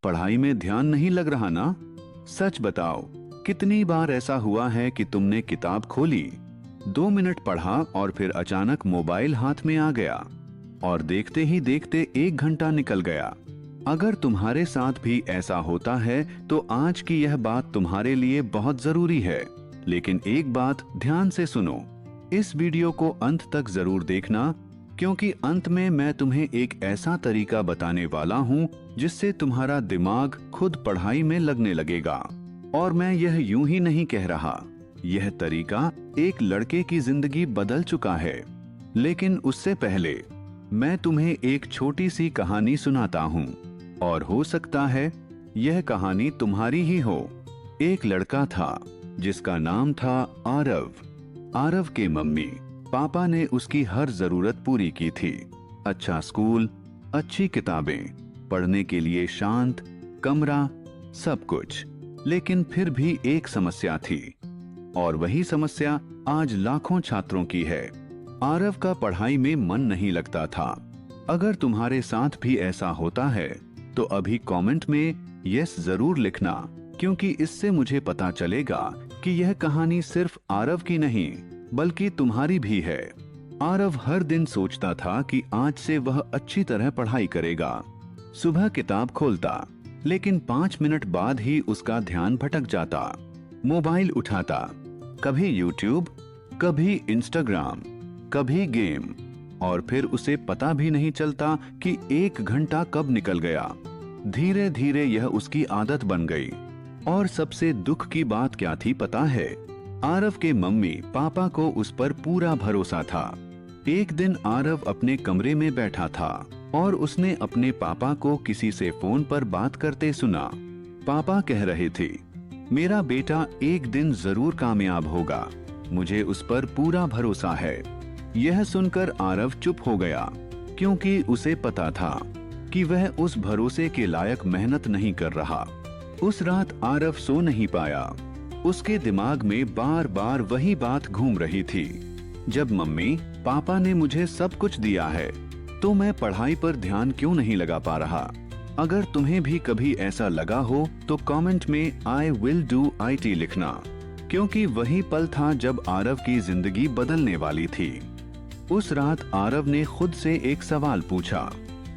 पढ़ाई में ध्यान नहीं लग रहा ना? सच बताओ, कितनी बार ऐसा हुआ है कि तुमने किताब खोली, 2 मिनट पढ़ा और फिर अचानक मोबाइल हाथ में आ गया और देखते ही देखते 1 घंटा निकल गया। अगर तुम्हारे साथ भी ऐसा होता है तो आज की यह बात तुम्हारे लिए बहुत जरूरी है। लेकिन एक बात ध्यान से सुनो, इस वीडियो को अंत तक जरूर देखना, क्योंकि अंत में मैं तुम्हें एक ऐसा तरीका बताने वाला हूँ जिससे तुम्हारा दिमाग खुद पढ़ाई में लगने लगेगा। और मैं यह यूं ही नहीं कह रहा, यह तरीका एक लड़के की जिंदगी बदल चुका है। लेकिन उससे पहले मैं तुम्हें एक छोटी सी कहानी सुनाता हूँ, और हो सकता है यह कहानी तुम्हारी ही हो। एक लड़का था जिसका नाम था आरव। आरव के मम्मी पापा ने उसकी हर जरूरत पूरी की थी। अच्छा स्कूल, अच्छी किताबें, पढ़ने के लिए शांत कमरा, सब कुछ। लेकिन फिर भी एक समस्या थी, और वही समस्या आज लाखों छात्रों की है। आरव का पढ़ाई में मन नहीं लगता था। अगर तुम्हारे साथ भी ऐसा होता है तो अभी कमेंट में यस जरूर लिखना, क्योंकि इससे मुझे पता चलेगा कि यह कहानी सिर्फ आरव की नहीं बल्कि तुम्हारी भी है। आरव हर दिन सोचता था कि आज से वह अच्छी तरह पढ़ाई करेगा। सुबह किताब खोलता, लेकिन 5 मिनट बाद ही उसका ध्यान भटक जाता। मोबाइल उठाता, कभी यूट्यूब, कभी इंस्टाग्राम, कभी गेम, और फिर उसे पता भी नहीं चलता कि 1 घंटा कब निकल गया। धीरे धीरे यह उसकी आदत बन गई। और सबसे दुख की बात क्या थी पता है? आरव के मम्मी पापा को उस पर पूरा भरोसा था। एक दिन आरव अपने कमरे में बैठा था और उसने अपने पापा को किसी से फोन पर बात करते सुना। पापा कह रहे थे, मेरा बेटा एक दिन जरूर कामयाब होगा, मुझे उस पर पूरा भरोसा है। यह सुनकर आरव चुप हो गया, क्योंकि उसे पता था कि वह उस भरोसे के लायक मेहनत नहीं कर रहा। उस रात आरव सो नहीं पाया। उसके दिमाग में बार बार वही बात घूम रही थी, जब मम्मी पापा ने मुझे सब कुछ दिया है तो मैं पढ़ाई पर ध्यान क्यों नहीं लगा पा रहा। अगर तुम्हें भी कभी ऐसा लगा हो तो कमेंट में आई विल डू IT लिखना, क्योंकि वही पल था जब आरव की जिंदगी बदलने वाली थी। उस रात आरव ने खुद से एक सवाल पूछा,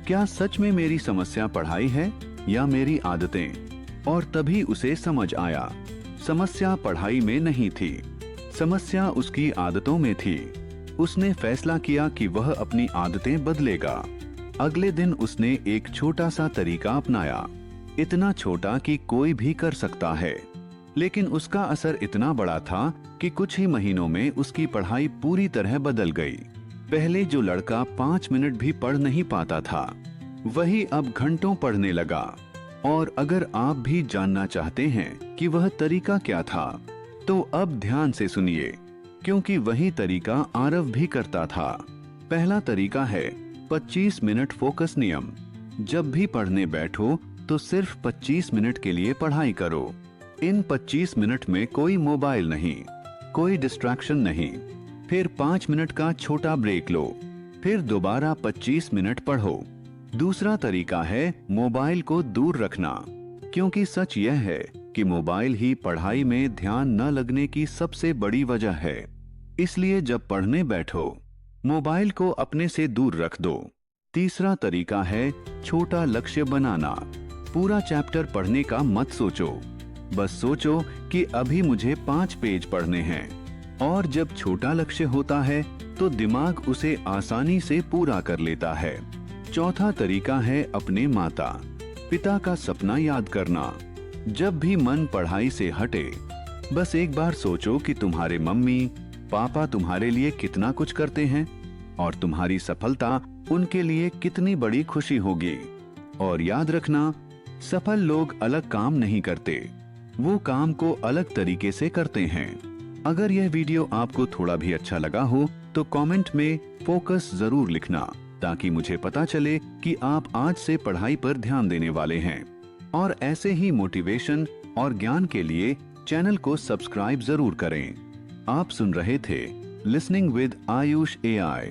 क्या सच में मेरी समस्या पढ़ाई है या मेरी आदतें? और तभी उसे समझ आया, समस्या पढ़ाई में नहीं थी, समस्या उसकी आदतों में थी। उसने फैसला किया कि वह अपनी आदतें बदलेगा। अगले दिन उसने एक छोटा सा तरीका अपनाया, इतना छोटा कि कोई भी कर सकता है, लेकिन उसका असर इतना बड़ा था कि कुछ ही महीनों में उसकी पढ़ाई पूरी तरह बदल गई। पहले जो लड़का 5 मिनट भी पढ़ नहीं पाता था, वही अब घंटों पढ़ने लगा। और अगर आप भी जानना चाहते हैं कि वह तरीका क्या था, तो अब ध्यान से सुनिए, क्योंकि वही तरीका आरव भी करता था। पहला तरीका है 25 मिनट फोकस नियम। जब भी पढ़ने बैठो तो सिर्फ 25 मिनट के लिए पढ़ाई करो। इन 25 मिनट में कोई मोबाइल नहीं, कोई डिस्ट्रैक्शन नहीं। फिर 5 मिनट का छोटा ब्रेक लो, फिर दोबारा 25 मिनट पढ़ो। दूसरा तरीका है मोबाइल को दूर रखना, क्योंकि सच यह है कि मोबाइल ही पढ़ाई में ध्यान न लगने की सबसे बड़ी वजह है। इसलिए जब पढ़ने बैठो, मोबाइल को अपने से दूर रख दो। तीसरा तरीका है छोटा लक्ष्य बनाना। पूरा चैप्टर पढ़ने का मत सोचो, बस सोचो कि अभी मुझे 5 पेज पढ़ने हैं। और जब छोटा लक्ष्य होता है तो दिमाग उसे आसानी से पूरा कर लेता है। चौथा तरीका है अपने माता पिता का सपना याद करना। जब भी मन पढ़ाई से हटे, बस एक बार सोचो कि तुम्हारे मम्मी पापा तुम्हारे लिए कितना कुछ करते हैं और तुम्हारी सफलता उनके लिए कितनी बड़ी खुशी होगी। और याद रखना, सफल लोग अलग काम नहीं करते, वो काम को अलग तरीके से करते हैं। अगर यह वीडियो आपको थोड़ा भी अच्छा लगा हो तो कमेंट में फोकस जरूर लिखना, ताकि मुझे पता चले कि आप आज से पढ़ाई पर ध्यान देने वाले हैं। और ऐसे ही मोटिवेशन और ज्ञान के लिए चैनल को सब्सक्राइब जरूर करें। आप सुन रहे थे लिसनिंग विद आयुष AI।